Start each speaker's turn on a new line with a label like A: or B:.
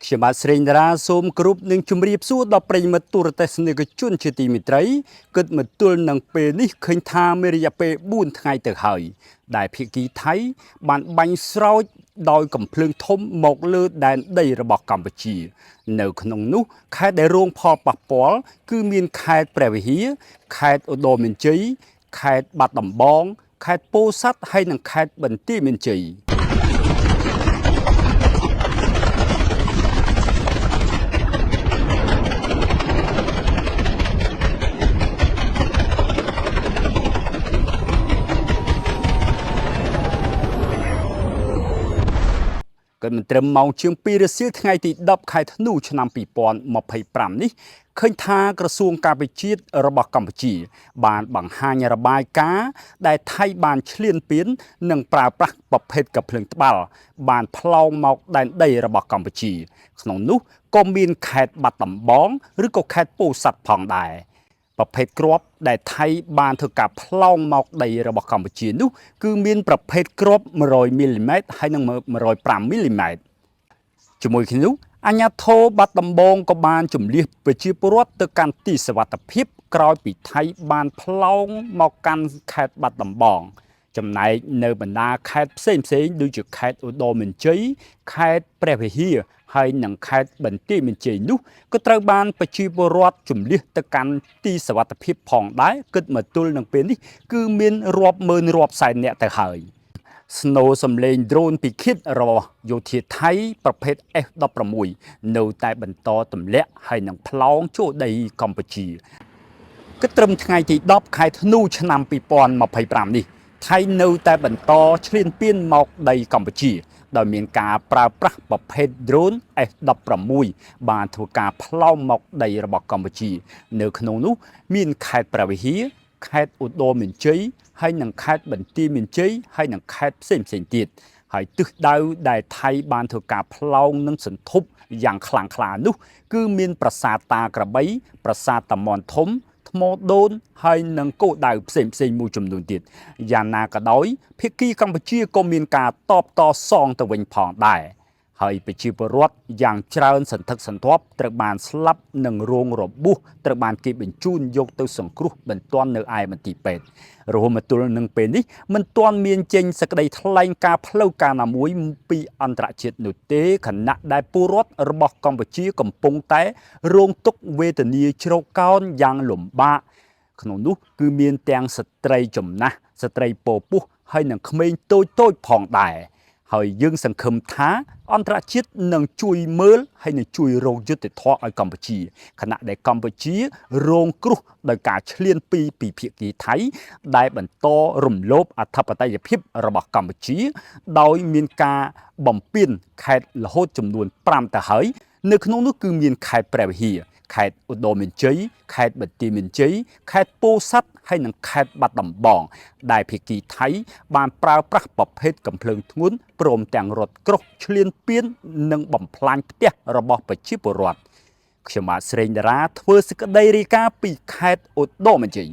A: ខ្ញុំបាទស្រីតារាសូមគ្រប់នឹងជម្រាបសួរដល់ប្រិយមិត្តទូរទស្សនិកជនជាទីមេត្រីគិតមកទល់នឹងពេលនេះឃើញថាមានរយៈពេល4ថ្ងៃទៅហើយដែលភាគីថៃបានបាញ់ស្រោចដោយកំភ្លើងធំមកលើដែនដីរបស់កម្ពុជានៅក្នុងនោះខេត្តដែលរងផលប៉ះពាល់គឺមានខេត្តព្រះវិហារខេត្តឧត្តរមានជ័យខេត្តបាត់ដំបងខេត្តពោធិ៍សាត់ហើយនិងខេត្តបន្ទាយមានជ័យក៏មិនត្រឹមម៉ោងជាង2រសៀលថ្ងៃទី10ខែធ្នូឆ្នាំ2025នេះឃើញថាក្រសួងការពារជាតិរបស់កម្ពុជាបានបង្ហាញរបាយការណ៍ដែលថៃបានឈ្លានពាននិងប្រើប្រាស់ប្រភេទកាភ្លើងត្បាល់បានផ្លោងមកដែនដីរបស់កម្ពុជាក្នុងនោះក៏មានខេត្តបាត់ដំបងឬក៏ខេត្តពោធិ៍សាត់ផងដែរប្រភេទគ្រាប់ដែលថៃបានធ្វើការផ្លោងមកដីរបស់កម្ពុជានោះគឺមានប្រភេទគ្រាប់100មីលីម៉ែត្រហើយនិង105មីលីម៉ែត្រជាមួយគ្នានោះអាជ្ញាធរបាត់ដំបងក៏បានជំលះប្រជាពលរដ្ឋទៅកាន់ទីសុវត្ថិភាពក្រោយពីថៃបានផ្លោងមកកាន់ខេត្តបាត់ដំបងចំណែកនៅបណ្ដាខេត្តផ្សេងដូចជាខេត្តឧត្តរមានជ័យខេត្តព្រះវិហារហើយនិងខេត្តបន្ទាយមានជ័យនោះក៏ត្រូវបានប្រជាពលរដ្ឋជំលះទៅកាន់ទីសុវត្ថិភាពផងដែរគិតមកទល់នឹងពេលនេះគឺមានរាប់ម៉ឺនរាប់សែននាក់ទៅហើយស្នូសំលេងដ្រូនពីឃាតរបស់យោធាថៃប្រភេទ F16 នៅតែបន្តទម្លាក់ហើយនឹងផ្លោងចូលដីកម្ពុជាគិតត្រឹមថ្ងៃទី10ខែធ្នូឆ្នាំ2025នេះថៃនៅតែបន្តឈ្លានពានមកដីកម្ពុជាដោយមានការប្រើប្រាស់ប្រភេទ drone F16 បានធ្វើការផ្លោមមកដីរបស់កម្ពុជានៅក្នុងនោះមានខេត្តព្រះវិហារខេត្តឧត្តរមានជ័យហើយនិងខេត្តបន្ទាយមានជ័យហើយនិងខេត្តផ្សេងទៀតហើយទិសដៅដែលថៃបានធ្វើការផ្លោងនិងសន្ធប់យ៉ាងខ្លាំងក្លានោះគឺមានប្រាសាទតាក្របីប្រាសាទតាមាន់ធំថ្មដូនហើយនឹងគោលដៅផ្សេងមួយចំនួនទៀតយ៉ាងណាក៏ដោយភាគីកម្ពុជាក៏មានការតបតសងទៅវិញផងដែរហើយប្រជាពលរដ្ឋយ៉ាងច្រើនសន្ធឹកសន្ធាប់ត្រូវបានស្លាប់និងរងរបួសត្រូវបានគេបញ្ជូនយកទៅសង្គ្រោះបន្ទាន់នៅឯមន្ទីរពេទ្យរហូតមកទល់នឹងពេលនេះមិនទាន់មានចេញសេចក្តីថ្លែងការណ៍ផ្លូវការណាមួយពីអន្តរជាតិនោះទេខណៈដែលពលរដ្ឋរបស់កម្ពុជាកំពុងតែរងទុក្ខវេទនាជ្រកកោនយ៉ាងលំបាកក្នុងនោះគឺមានទាំងស្ត្រីចំណាស់ស្ត្រីពពោះហើយនិងក្មេងតូចផងដែរហើយយើងសង្ឃឹមថាអន្តរជាតិនឹងជួយមើលហើយនឹងជួយរកយុត្តិធម៌ឲ្យកម្ពុជាខណៈដែលកម្ពុជារងគ្រោះដោយការឈ្លានពានពីភាគីថៃដែលបន្តរំលោភអធិបតេយ្យភាពរបស់កម្ពុជាដោយមានការបំពានខេត្តរហូតចំនួន5ទៅហើយនៅក្នុងនោះគឺមានខេត្តព្រះវិហារខេត្តឧត្តរមានជ័យខេត្តបន្ទាយមានជ័យខេត្តពោធិ៍សាត់ហើយនិងខេត្តបាត់ដំបងដែលភាគីថៃបានប្រើប្រាស់ប្រភេទកាំភ្លើងធ្ងន់ព្រមទាំងរថក្រោះឈ្លានពាននិងបំផ្លាញផ្ទះរបស់ប្រជាពលរដ្ឋខ្ញុំបាទស្រីតារាធ្វើសេចក្តីរាយការណ៍ពីខេត្តឧត្តរមានជ័យ